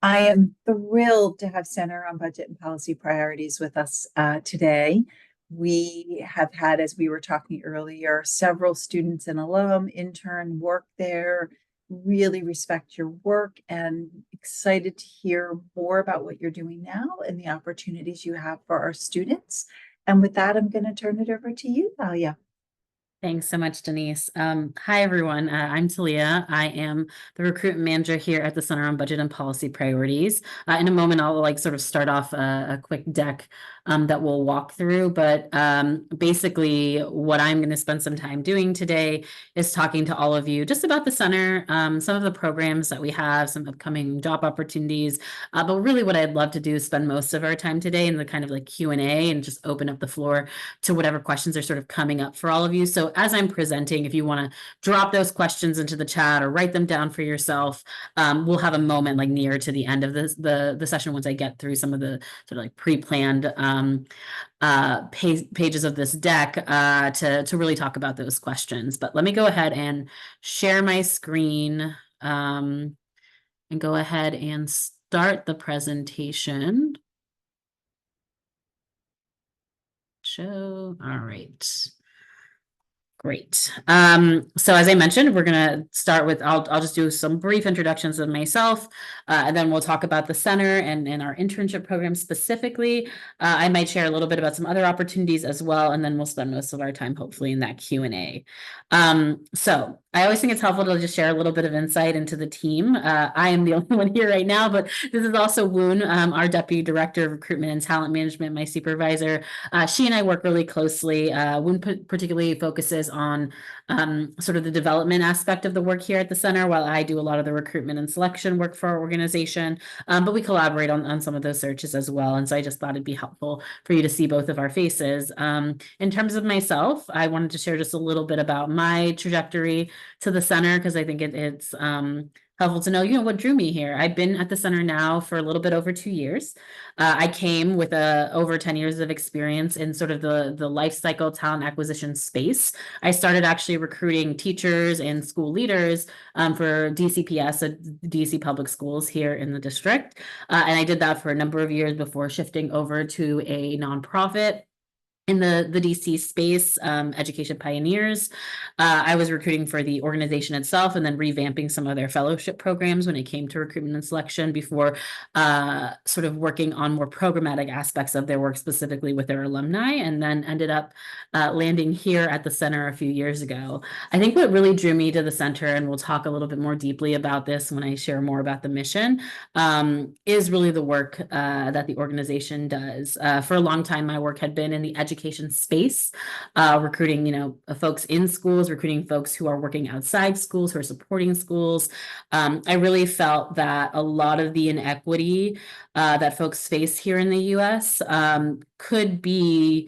I am thrilled to have Center on Budget and Policy Priorities with us today. We have had, as we were talking earlier, several students and alum intern work there. Really respect your work and excited to hear more about what you're doing now and the opportunities you have for our students. And with that, I'm going to turn it over to you, Thalia. Thanks so much, Denise. Hi, everyone. I'm Talia. I am the recruitment manager here at the Center on Budget and Policy Priorities. In a moment, I'll sort of start off a quick deck that we'll walk through. But basically, what I'm going to spend some time doing today is talking to all of you just about the center, some of the programs that we have, some upcoming job opportunities. But really, what I'd love to do is spend most of our time today in the kind of like Q&A and just open up the floor to whatever questions are sort of coming up for all of you. So as I'm presenting, if you want to drop those questions into the chat or write them down for yourself, we'll have a moment like near to the end of the session once I get through some of the sort of like pre-planned pages of this deck to really talk about those questions. But let me go ahead and share my screen and go ahead and start the presentation. Show. All right. Great. So as I mentioned, we're going to start with, I'll just do some brief introductions of myself, and then we'll talk about the center and our internship program specifically. I might share a little bit about some other opportunities as well, and then we'll spend most of our time hopefully in that Q&A. So I always think it's helpful to just share a little bit of insight into the team. I am the only one here right now, but this is also Woon, our Deputy Director of Recruitment and Talent Management, my supervisor. She and I work really closely. Woon particularly focuses on sort of the development aspect of the work here at the center, while I do a lot of the recruitment and selection work for our organization. But we collaborate on some of those searches as well. And so I just thought it'd be helpful for you to see both of our faces. In terms of myself, I wanted to share just a little bit about my trajectory to the center, because I think it's helpful to know, what drew me here. I've been at the center now for a little bit over 2 years. I came with over 10 years of experience in sort of the life cycle talent acquisition space. I started actually recruiting teachers and school leaders for DCPS, DC Public Schools here in the district. And I did that for a number of years before shifting over to a nonprofit in the DC space, Education Pioneers. I was recruiting for the organization itself and then revamping some of their fellowship programs when it came to recruitment and selection before sort of working on more programmatic aspects of their work, specifically with their alumni, and then ended up landing here at the center a few years ago. I think what really drew me to the center, and we'll talk a little bit more deeply about this when I share more about the mission, is really the work that the organization does. For a long time, my work had been in the education space, recruiting, folks in schools, recruiting folks who are working outside schools, who are supporting schools. I really felt that a lot of the inequity that folks face here in the US could be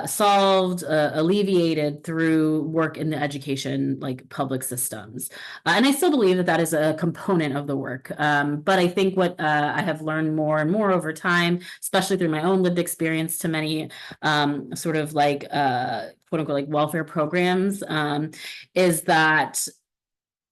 solved, alleviated through work in the education, like public systems. And I still believe that is a component of the work. But I think what I have learned more and more over time, especially through my own lived experience to many sort of like quote unquote like welfare programs, is that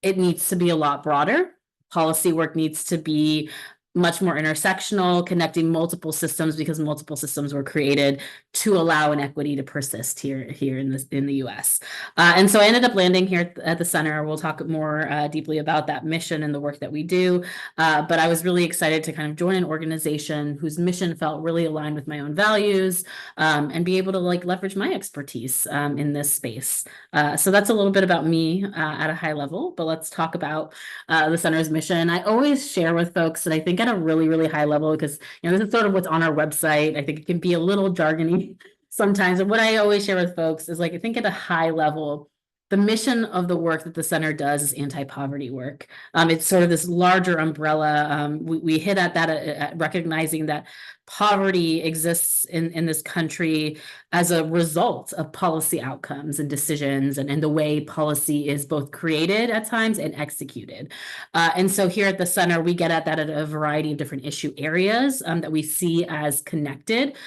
it needs to be a lot broader. Policy work needs to be much more intersectional, connecting multiple systems, because multiple systems were created to allow inequity to persist here in the US. And so I ended up landing here at the center. We'll talk more deeply about that mission and the work that we do. But I was really excited to kind of join an organization whose mission felt really aligned with my own values, and be able to like leverage my expertise in this space. So that's a little bit about me at a high level, but let's talk about the center's mission. I always share with folks that I think at a really, really high level, because this is sort of what's on our website. I think it can be a little jargony sometimes. And what I always share with folks is like, I think at a high level, the mission of the work that the center does is anti-poverty work. It's sort of this larger umbrella. We hit at that at recognizing that poverty exists in this country as a result of policy outcomes and decisions, and the way policy is both created at times and executed. And so here at the center, we get at that at a variety of different issue areas that we see as connected.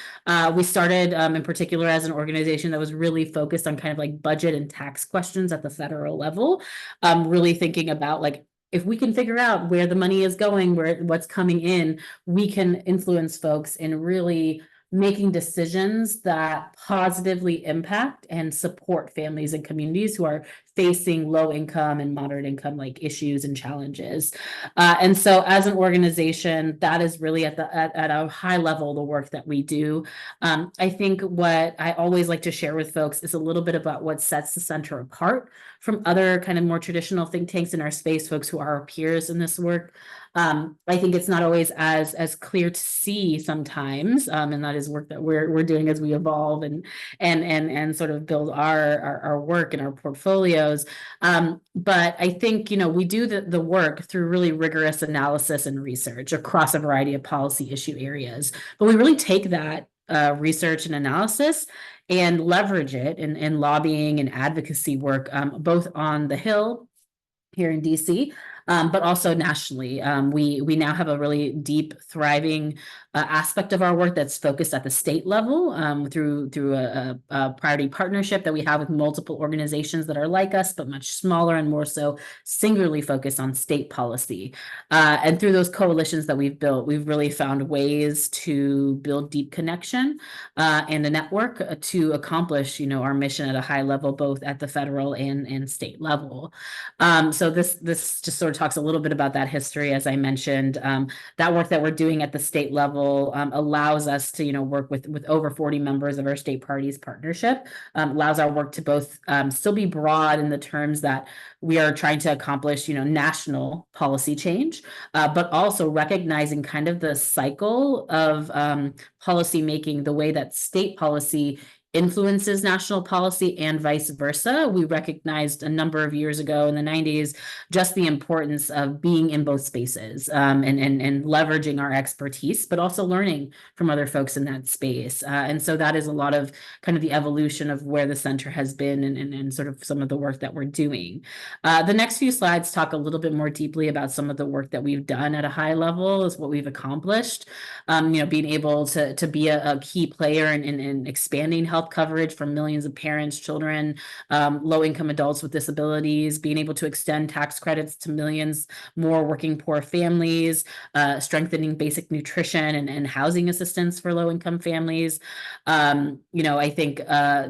We started in particular as an organization that was really focused on kind of like budget and tax questions at the federal level, really thinking about like if we can figure out where the money is going, what's coming in, we can influence folks in really making decisions that positively impact and support families and communities who are facing low income and moderate income like issues and challenges. And so as an organization, that is really at a high level the work that we do. I think what I always like to share with folks is a little bit about what sets the center apart from other kind of more traditional think tanks in our space, folks who are our peers in this work. I think it's not always as clear to see sometimes, and that is work that we're doing as we evolve and sort of build our work and our portfolios. But I think, we do the work through really rigorous analysis and research across a variety of policy issue areas. But we really take that research and analysis and leverage it in lobbying and advocacy work, both on the Hill here in DC, but also nationally. We now have a really deep, thriving aspect of our work that's focused at the state level, through a priority partnership that we have with multiple organizations that are like us, but much smaller and more so singularly focused on state policy. And through those coalitions that we've built, we've really found ways to build deep connection and a network to accomplish, our mission at a high level, both at the federal and state level. So this just sort of talks a little bit about that history, as I mentioned. That work that we're doing at the state level allows us to, work with over 40 members of our state parties partnership, allows our work to both still be broad in the terms that we are trying to accomplish, national policy change, but also recognizing kind of the cycle of policy making, the way that state policy influences national policy and vice versa. We recognized a number of years ago in the 90s just the importance of being in both spaces, and leveraging our expertise, but also learning from other folks in that space. And so that is a lot of kind of the evolution of where the center has been and sort of some of the work that we're doing. The next few slides talk a little bit more deeply about some of the work that we've done at a high level, is what we've accomplished. Being able to be a key player in expanding health coverage for millions of parents, children, low-income adults with disabilities, being able to extend tax credits to millions more working poor families, strengthening basic nutrition and housing assistance for low-income families. I think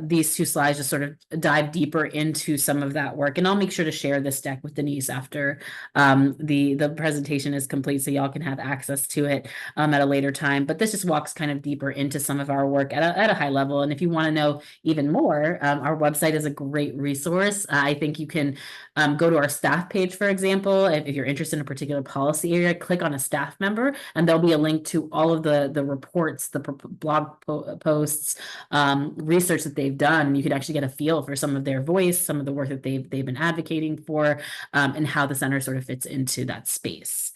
these two slides just sort of dive deeper into some of that work, and I'll make sure to share this deck with Denise after the presentation is complete, so y'all can have access to it at a later time. But this just walks kind of deeper into some of our work at a high level. And if you want to know even more, our website is a great resource. I think you can go to our staff page, for example. If you're interested in a particular policy area, click on a staff member, and there'll be a link to all of the reports, the blog posts, research that they've done. You could actually get a feel for some of their voice, some of the work that they've been advocating for, and how the center sort of fits into that space.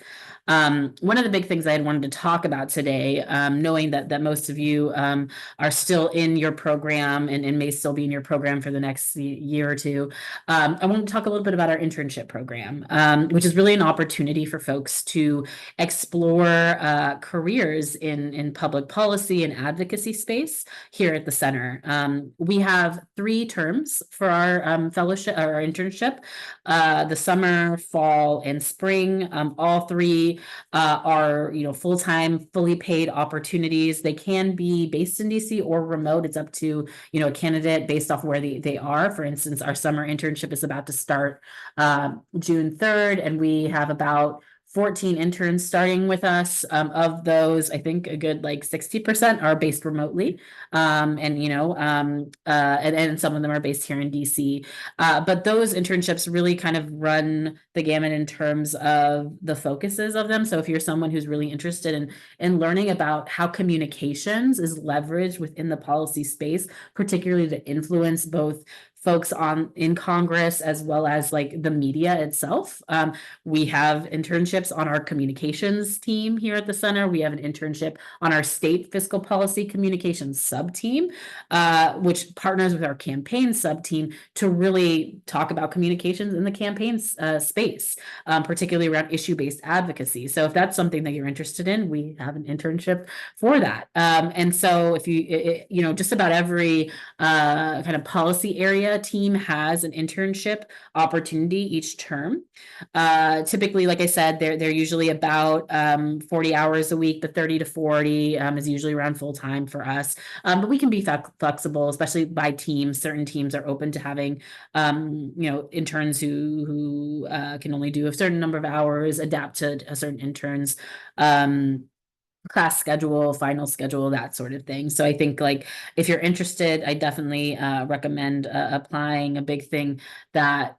One of the big things I had wanted to talk about today, knowing that most of you are still in your program and may still be in your program for the next year or two, I want to talk a little bit about our internship program, which is really an opportunity for folks to explore careers in public policy and advocacy space here at the center. We have 3 terms for our fellowship or our internship, the summer, fall, and spring. All 3 are full-time, fully paid opportunities. They can be based in DC or remote. It's up to a candidate based off where they are. For instance, our summer internship is about to start June 3rd, and we have about 14 interns starting with us. Of those, I think a good 60% are based remotely. And some of them are based here in DC. But those internships really kind of run the gamut in terms of the focuses of them. So if you're someone who's really interested in learning about how communications is leveraged within the policy space, particularly to influence both folks in Congress as well as the media itself. We have internships on our communications team here at the center. We have an internship on our state fiscal policy communications sub-team, which partners with our campaign sub-team to really talk about communications in the campaign space, particularly around issue-based advocacy. So if that's something that you're interested in, we have an internship for that. And so if just about every kind of policy area area team has an internship opportunity each term. Typically, like I said, they're usually about 40 hours a week, but 30 to 40 is usually around full time for us. But we can be flexible, especially by teams. Certain teams are open to having interns who can only do a certain number of hours, adapt to a certain interns class schedule, final schedule, that sort of thing. So I think like if you're interested, I definitely recommend applying. A big thing that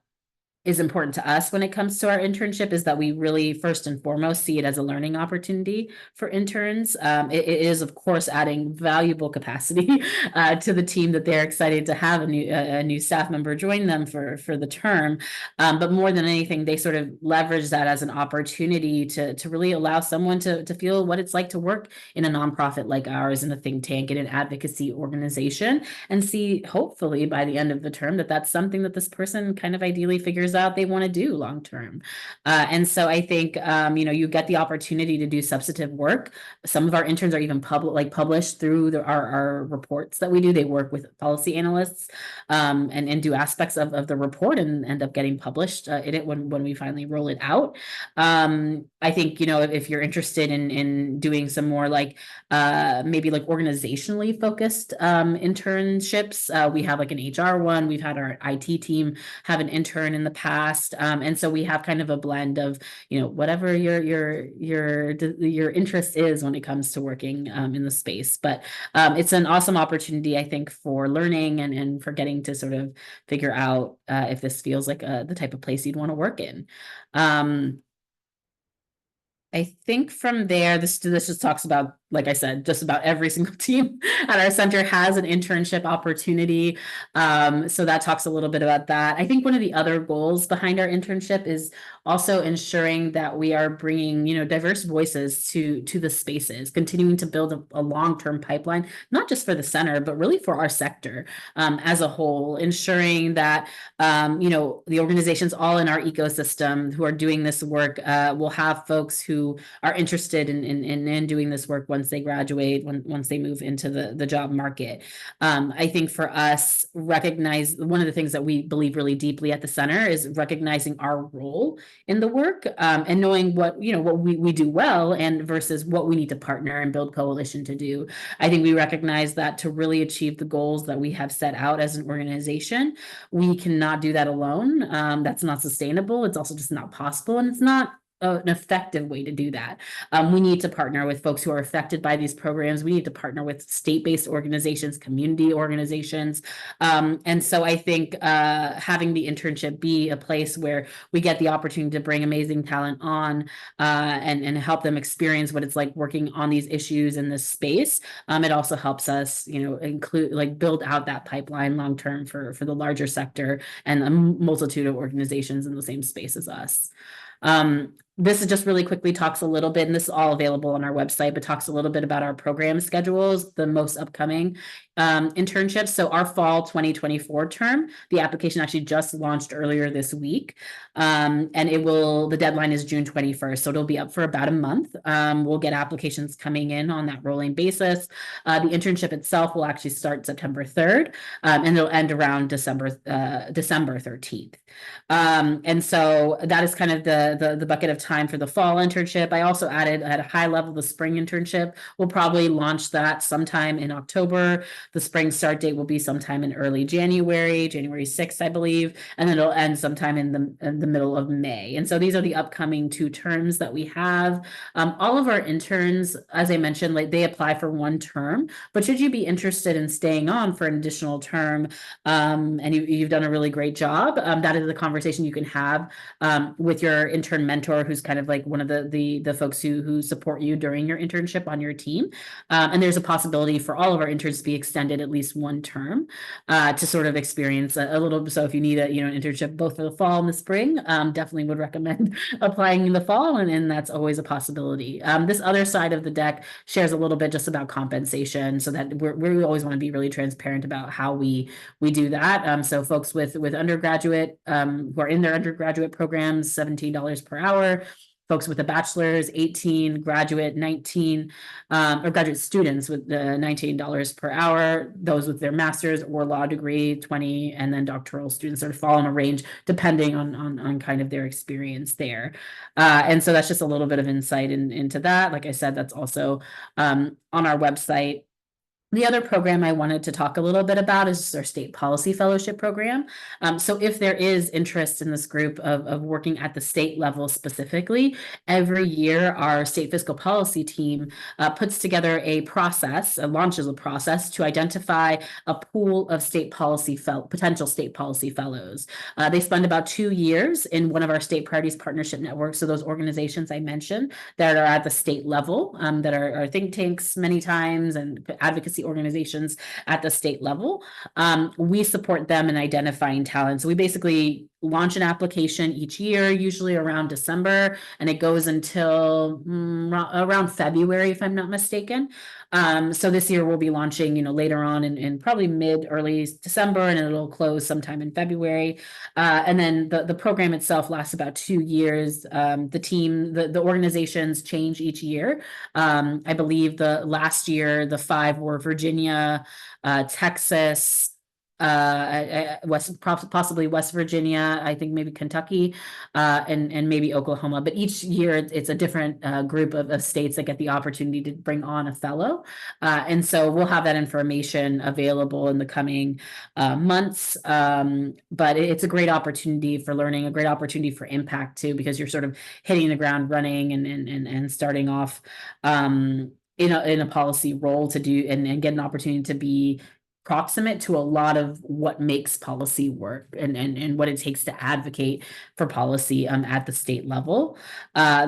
is important to us when it comes to our internship is that we really first and foremost see it as a learning opportunity for interns. It is of course adding valuable capacity to the team that they're excited to have a new staff member join them for the term. But more than anything, they sort of leverage that as an opportunity to really allow someone to feel what it's like to work in a nonprofit like ours, in a think tank, in an advocacy organization, and see hopefully by the end of the term that that's something that this person kind of ideally figures out they want to do long term. And so I think you get the opportunity to do substantive work. Some of our interns are even published through our reports that we do. They work with policy analysts and do aspects of the report and end up getting published in it when we finally roll it out. I think if you're interested in doing some more like maybe like organizationally focused internships, we have like an HR one. We've had our IT team have an intern in the past, and so we have kind of a blend of whatever your interest is when it comes to working in the space. But it's an awesome opportunity, I think, for learning and for getting to sort of figure out if this feels like the type of place you'd want to work in. I think from there, this just talks about, like I said, just about every single team at our center has an internship opportunity. So that talks a little bit about that. I think one of the other goals behind our internship is also ensuring that we are bringing, diverse voices to the spaces, continuing to build a long-term pipeline, not just for the center, but really for our sector as a whole, ensuring that, the organizations all in our ecosystem who are doing this work will have folks who are interested in doing this work once they graduate, once they move into the job market. I think for us, recognize one of the things that we believe really deeply at the center is recognizing our role in the work and knowing what we do well and versus what we need to partner and build coalition to do. I think we recognize that to really achieve the goals that we have set out as an organization, we cannot do that alone. That's not sustainable. It's also just not possible, and it's not an effective way to do that. We need to partner with folks who are affected by these programs. We need to partner with state-based organizations, community organizations. And so I think having the internship be a place where we get the opportunity to bring amazing talent on and help them experience what it's like working on these issues in this space. It also helps us, build out that pipeline long-term for the larger sector and a multitude of organizations in the same space as us. This is just really quickly talks a little bit, and this is all available on our website, but talks a little bit about our program schedules, the most upcoming internships. So our fall 2024 term, the application actually just launched earlier this week. And the deadline is June 21st. So it'll be up for about a month. We'll get applications coming in on that rolling basis. The internship itself will actually start September 3rd, and it'll end around December 13th. And so that is kind of the bucket of time for the fall internship. I also added at a high level the spring internship. We'll probably launch that sometime in October. The spring start date will be sometime in early January 6th, I believe, and then it'll end sometime in the middle of May. And so these are the upcoming 2 terms that we have. All of our interns, as I mentioned, they apply for 1 term, but should you be interested in staying on for an additional term, and you've done a really great job, that is the conversation you can have with your intern mentor, who's kind of like one of the folks who support you during your internship on your team. And there's a possibility for all of our interns to be extended at least 1 term to sort of experience a little. So if you need an internship both for the fall and the spring, definitely would recommend applying in the fall, and that's always a possibility. This other side of the deck shares a little bit just about compensation, so that we always want to be really transparent about how we do that. So folks with undergraduate who are in their undergraduate programs, $17 per hour. folks with a bachelor's, 18, graduate, 19, or graduate students with the $19 per hour, those with their master's or law degree, 20, and then doctoral students sort of fall in a range depending on kind of their experience there. And so that's just a little bit of insight into that. Like I said, that's also on our website. The other program I wanted to talk a little bit about is our state policy fellowship program. So if there is interest in this group of working at the state level specifically, every year our state fiscal policy team puts together a process, launches a process to identify a pool of potential state policy fellows. They spend about 2 years in one of our state priorities partnership networks. So those organizations I mentioned that are at the state level, that are think tanks many times and advocacy organizations at the state level. We support them in identifying talent. So we basically launch an application each year, usually around December, and it goes until around February, if I'm not mistaken. So this year we'll be launching, later on in probably early December, and it'll close sometime in February. And then the program itself lasts about 2 years. The organizations change each year. I believe the last year, the 5 were Virginia, Texas, possibly West Virginia, I think maybe Kentucky, and maybe Oklahoma. But each year it's a different group of states that get the opportunity to bring on a fellow. And so we'll have that information available in the coming months. But it's a great opportunity for learning, a great opportunity for impact too, because you're sort of hitting the ground running and starting off in a policy role to do and get an opportunity to be proximate to a lot of what makes policy work and what it takes to advocate for policy at the state level.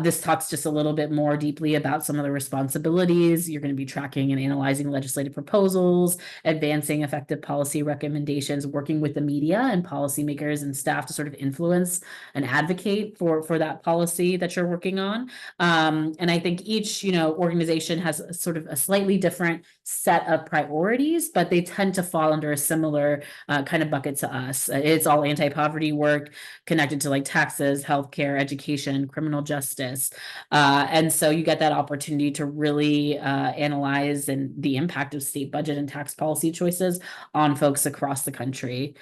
This talks just a little bit more deeply about some of the responsibilities. You're going to be tracking and analyzing legislative proposals, advancing effective policy recommendations, working with the media and policymakers and staff to sort of influence and advocate for that policy that you're working on. And I think each organization has sort of a slightly different set of priorities, but they tend to fall under a similar kind of bucket to us. It's all anti-poverty work connected to like taxes, healthcare, education, criminal justice. And so you get that opportunity to really analyze the impact of state budget and tax policy choices on folks across the country.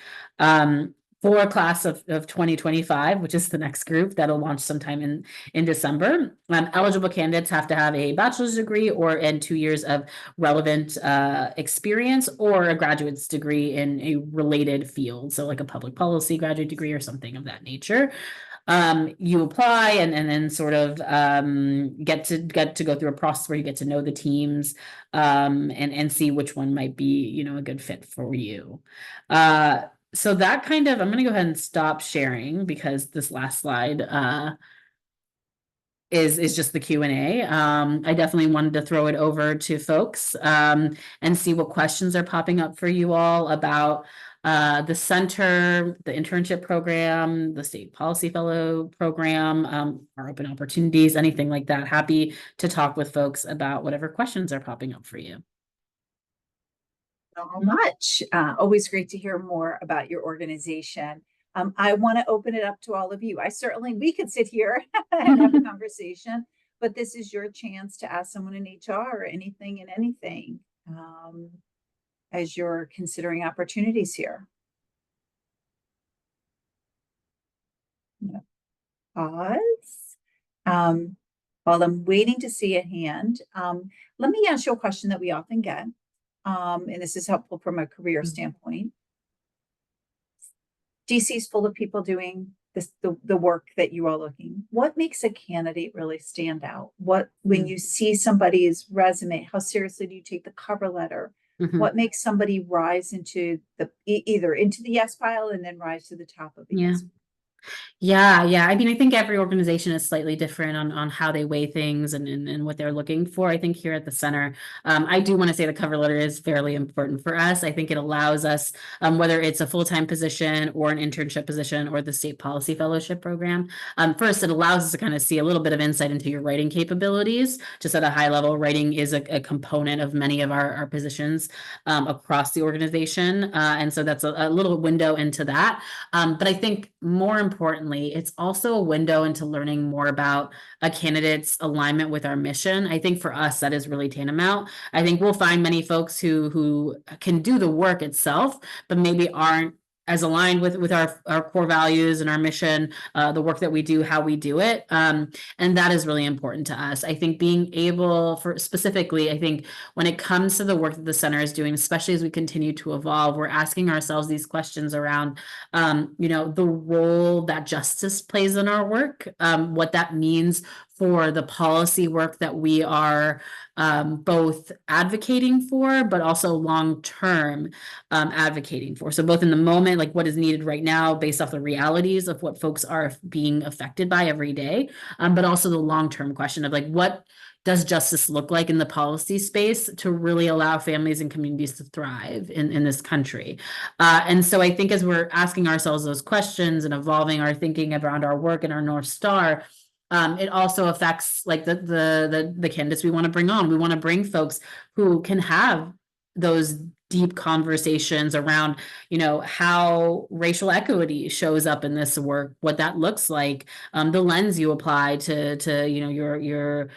For a class of 2025, which is the next group that'll launch sometime in December, eligible candidates have to have a bachelor's degree and 2 years of relevant experience or a graduate's degree in a related field. So like a public policy graduate degree or something of that nature. You apply and then sort of get to go through a process where you get to know the teams and see which one might be a good fit for you. So that I'm going to go ahead and stop sharing because this last slide is just the Q&A. I definitely wanted to throw it over to folks and see what questions are popping up for you all about the center, the internship program, the state policy fellow program, our open opportunities, anything like that. Happy to talk with folks about whatever questions are popping up for you. So much. Always great to hear more about your organization. I want to open it up to all of you. We could sit here and have a conversation, but this is your chance to ask someone in HR or anything and anything as you're considering opportunities here. Pause. While I'm waiting to see a hand, let me ask you a question that we often get. And this is helpful from a career standpoint. DC is full of people doing the work that you are looking. What makes a candidate really stand out? When you see somebody's resume, how seriously do you take the cover letter? What makes somebody rise into either into the yes pile and then rise to the top of the yes? Yeah. I mean, I think every organization is slightly different on how they weigh things and what they're looking for. I think here at the center, I do want to say the cover letter is fairly important for us. I think it allows us, whether it's a full-time position or an internship position or the state policy fellowship program. First, it allows us to kind of see a little bit of insight into your writing capabilities. Just at a high level, writing is a component of many of our positions across the organization. And so that's a little window into that. But I think more importantly, it's also a window into learning more about a candidate's alignment with our mission. I think for us, that is really tantamount. I think we'll find many folks who can do the work itself, but maybe aren't as aligned with our core values and our mission, the work that we do, how we do it. And that is really important to us. I think being able for specifically, I think when it comes to the work that the center is doing, especially as we continue to evolve, we're asking ourselves these questions around, the role that justice plays in our work, what that means for the policy work that we are both advocating for, but also long-term advocating for. So both in the moment, like what is needed right now based off the realities of what folks are being affected by every day, but also the long-term question of like, what does justice look like in the policy space to really allow families and communities to thrive in this country? And so I think as we're asking ourselves those questions and evolving our thinking around our work and our North Star, it also affects like the candidates we want to bring on. We want to bring folks who can have those deep conversations around, how racial equity shows up in this work, what that looks like, the lens you apply to your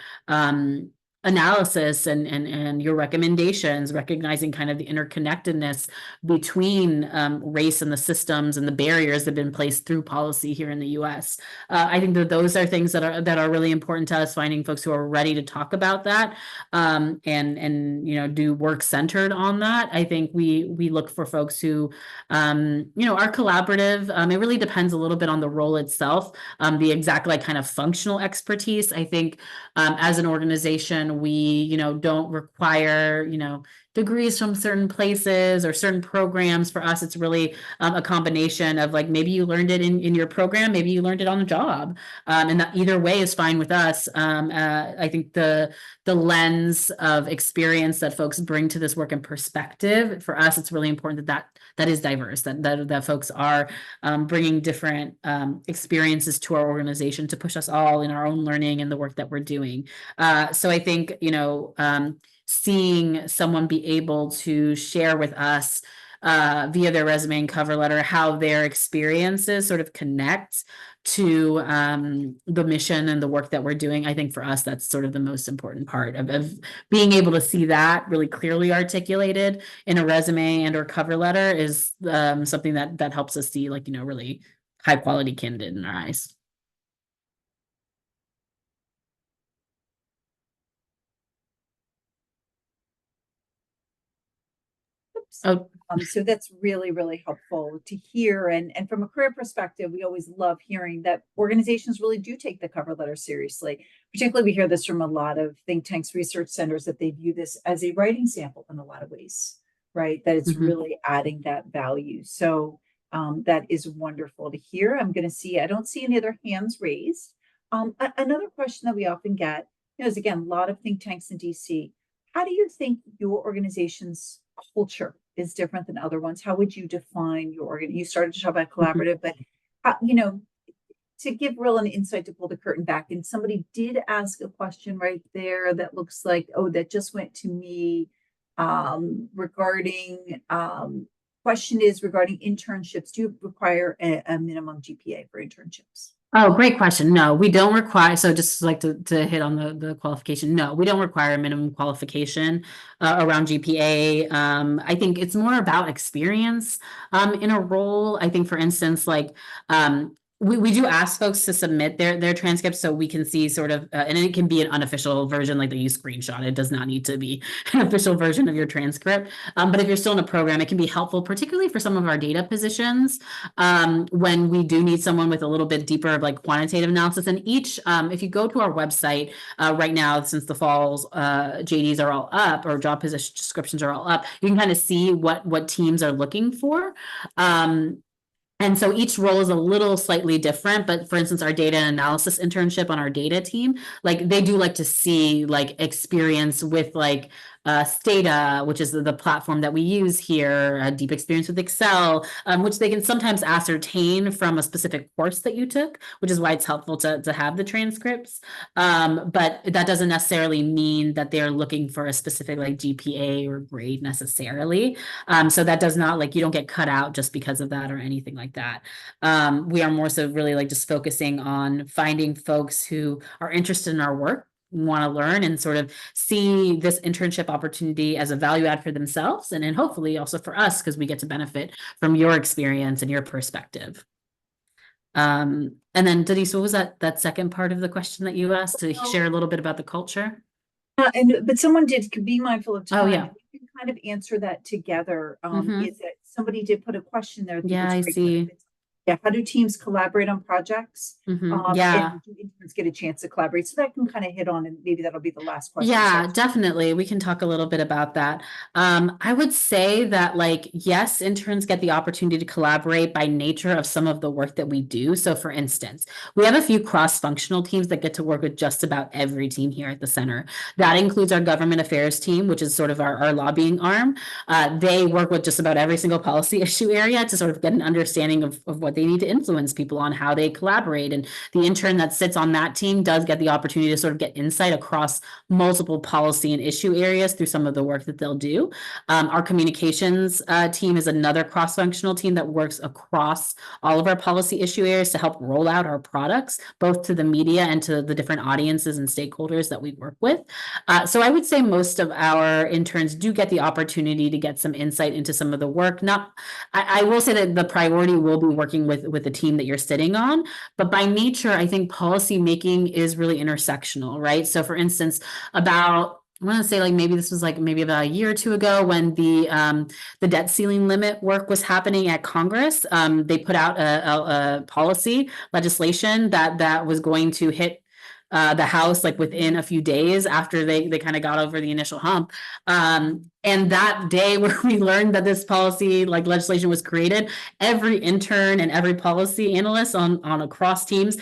analysis and your recommendations, recognizing kind of the interconnectedness between race and the systems and the barriers that have been placed through policy here in the U.S. I think that those are things that are really important to us, finding folks who are ready to talk about that, and do work centered on that. I think we look for folks who are collaborative. It really depends a little bit on the role itself, the exact like kind of functional expertise. I think as an organization, we don't require degrees from certain places or certain programs. For us, it's really a combination of like maybe you learned it in your program, maybe you learned it on the job, and that either way is fine with us. I think the lens of experience that folks bring to this work and perspective, for us, it's really important that is diverse, that folks are bringing different experiences to our organization to push us all in our own learning and the work that we're doing. So I think seeing someone be able to share with us via their resume and cover letter how their experiences sort of connect to the mission and the work that we're doing. I think for us, that's sort of the most important part of being able to see that really clearly articulated in a resume and or cover letter is something that helps us see like, really high quality candidate in our eyes. Oh, So that's really, really helpful to hear. And from a career perspective, we always love hearing that organizations really do take the cover letter seriously. Particularly, we hear this from a lot of think tanks, research centers, that they view this as a writing sample in a lot of ways, right? That it's really adding that value. So that is wonderful to hear. I'm going to see, I don't see any other hands raised. Another question that we often get, is again, a lot of think tanks in DC. How do you think your organization's culture is different than other ones? How would you define your organ? You started to talk about collaborative, but to give real an insight, to pull the curtain back, and somebody did ask a question right there that looks like, oh, that just went to me, regarding question is regarding internships. Do you require a minimum GPA for internships? Oh, great question. No, we don't require. So just like to hit on the qualification. No, we don't require a minimum qualification around GPA. I think it's more about experience in a role. I think, for instance, like we do ask folks to submit their transcripts so we can see sort of, and it can be an unofficial version, like that you screenshot. It does not need to be an official version of your transcript. But if you're still in a program, it can be helpful, particularly for some of our data positions, when we do need someone with a little bit deeper of like quantitative analysis. And each, if you go to our website right now, since the fall's JDs are all up, or job position descriptions are all up, you can kind of see what teams are looking for. And so each role is a little slightly different, but for instance, our data analysis internship on our data team, like they do like to see like experience with like Stata, which is the platform that we use here, deep experience with Excel, which they can sometimes ascertain from a specific course that you took, which is why it's helpful to have the transcripts. But that doesn't necessarily mean that they're looking for a specific like GPA or grade necessarily. So that does not like you don't get cut out just because of that or anything like that. We are more so really like just focusing on finding folks who are interested in our work, want to learn and sort of see this internship opportunity as a value add for themselves and then hopefully also for us because we get to benefit from your experience and your perspective. And then Denise, what was that second part of the question that you asked to share a little bit about the culture? But someone did be mindful of time. Oh yeah. We can kind of answer that together. Mhm. Is that somebody did put a question there? Yeah, I see. Yeah, how do teams collaborate on projects? Yeah. And do interns get a chance to collaborate? So that can kind of hit on, and maybe that'll be the last question. Yeah, definitely. We can talk a little bit about that. I would say that, like, yes, interns get the opportunity to collaborate by nature of some of the work that we do. So, for instance, we have a few cross-functional teams that get to work with just about every team here at the center. That includes our government affairs team, which is sort of our lobbying arm. They work with just about every single policy issue area to sort of get an understanding of what they need to influence people on, how they collaborate. And the intern that sits on that team does get the opportunity to sort of get insight across multiple policy and issue areas through some of the work that they'll do. Our communications team is another cross-functional team that works across all of our policy issue areas to help roll out our products, both to the media and to the different audiences and stakeholders that we work with. So I would say most of our interns do get the opportunity to get some insight into some of the work. I will say that the priority will be working with the team that you're sitting on, but by nature, I think policy making is really intersectional, right? So for instance, about I want to say like maybe this was like maybe about a year or two ago when the debt ceiling limit work was happening at Congress. They put out a policy legislation that was going to hit the House like within a few days after they kind of got over the initial hump. And that day where we learned that this policy like legislation was created, every intern and every policy analyst on across teams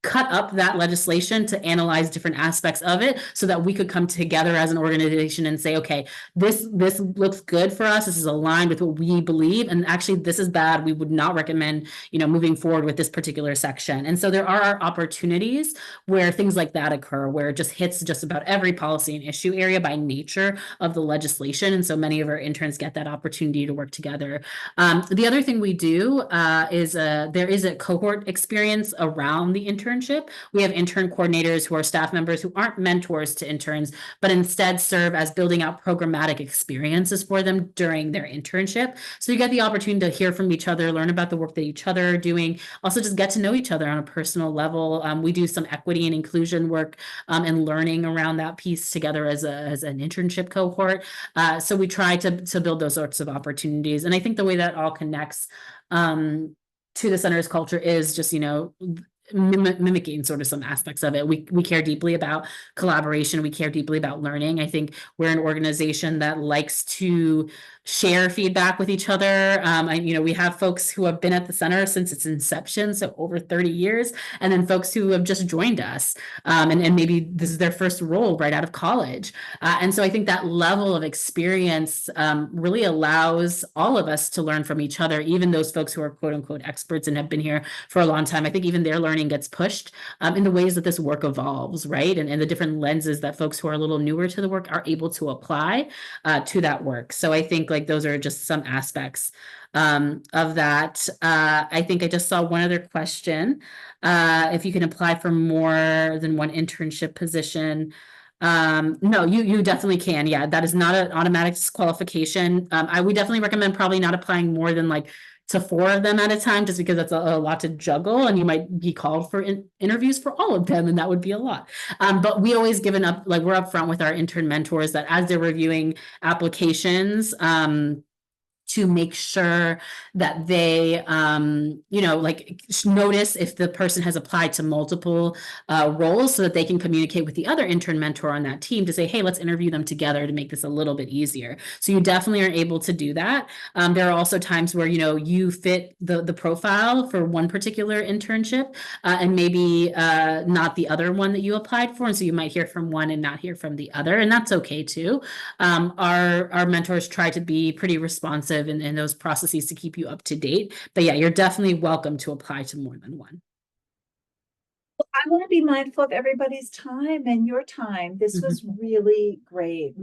cut up that legislation to analyze different aspects of it so that we could come together as an organization and say, okay, this looks good for us. This is aligned with what we believe. And actually, this is bad. We would not recommend, moving forward with this particular section. And so there are opportunities where things like that occur, where it just hits just about every policy and issue area by nature of the legislation. And so many of our interns get that opportunity to work together. The other thing we do is there is a cohort experience around the internship. We have intern coordinators who are staff members who aren't mentors to interns, but instead serve as building out programmatic experiences for them during their internship. So you get the opportunity to hear from each other, learn about the work that each other are doing, also just get to know each other on a personal level. We do some equity and inclusion work and learning around that piece together as an internship cohort. So we try to build those sorts of opportunities. And I think the way that all connects to the center's culture is just, mimicking sort of some aspects of it. We care deeply about collaboration. We care deeply about learning. I think we're an organization that likes to share feedback with each other. We have folks who have been at the center since its inception, so over 30 years, and then folks who have just joined us, and maybe this is their first role right out of college. And so I think that level of experience really allows all of us to learn from each other, even those folks who are quote unquote experts and have been here for a long time. I think even their learning gets pushed in the ways that this work evolves, right? And the different lenses that folks who are a little newer to the work are able to apply to that work. So I think like those are just some aspects of that. I think I just saw one other question. If you can apply for more than one internship position. No, you definitely can. Yeah, that is not an automatic disqualification. I would definitely recommend probably not applying more than like to 4 of them at a time, just because that's a lot to juggle, and you might be called for interviews for all of them, and that would be a lot. But we always we're upfront with our intern mentors that as they're reviewing applications, to make sure that they, you know, like notice if the person has applied to multiple roles so that they can communicate with the other intern mentor on that team to say, hey, let's interview them together to make this a little bit easier. So you definitely are able to do that. There are also times where, you know, you fit the profile for one particular internship and maybe not the other one that you applied for. And so you might hear from one and not hear from the other. And that's okay too. Our mentors try to be pretty responsive in those processes to keep you up to date. But yeah, you're definitely welcome to apply to more than one. I want to be mindful of everybody's time and your time. This was really great.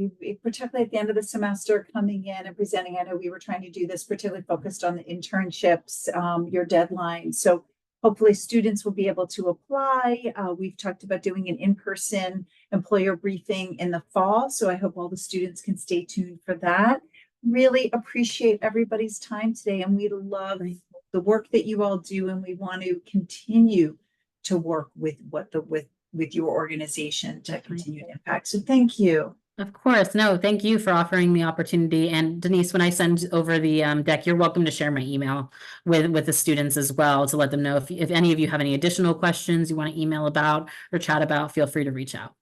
Particularly at the end of the semester, coming in and presenting. I know we were trying to do this particularly focused on the internships, your deadline. So hopefully students will be able to apply. We've talked about doing an in-person employer briefing in the fall. So I hope all the students can stay tuned for that. Really appreciate everybody's time today. And we love the work that you all do. And we want to continue to work with with your organization to continue to impact. So thank you. Of course. No, thank you for offering the opportunity. And Denise, when I send over the deck, you're welcome to share my email with the students as well to let them know if any of you have any additional questions you want to email about or chat about, feel free to reach out.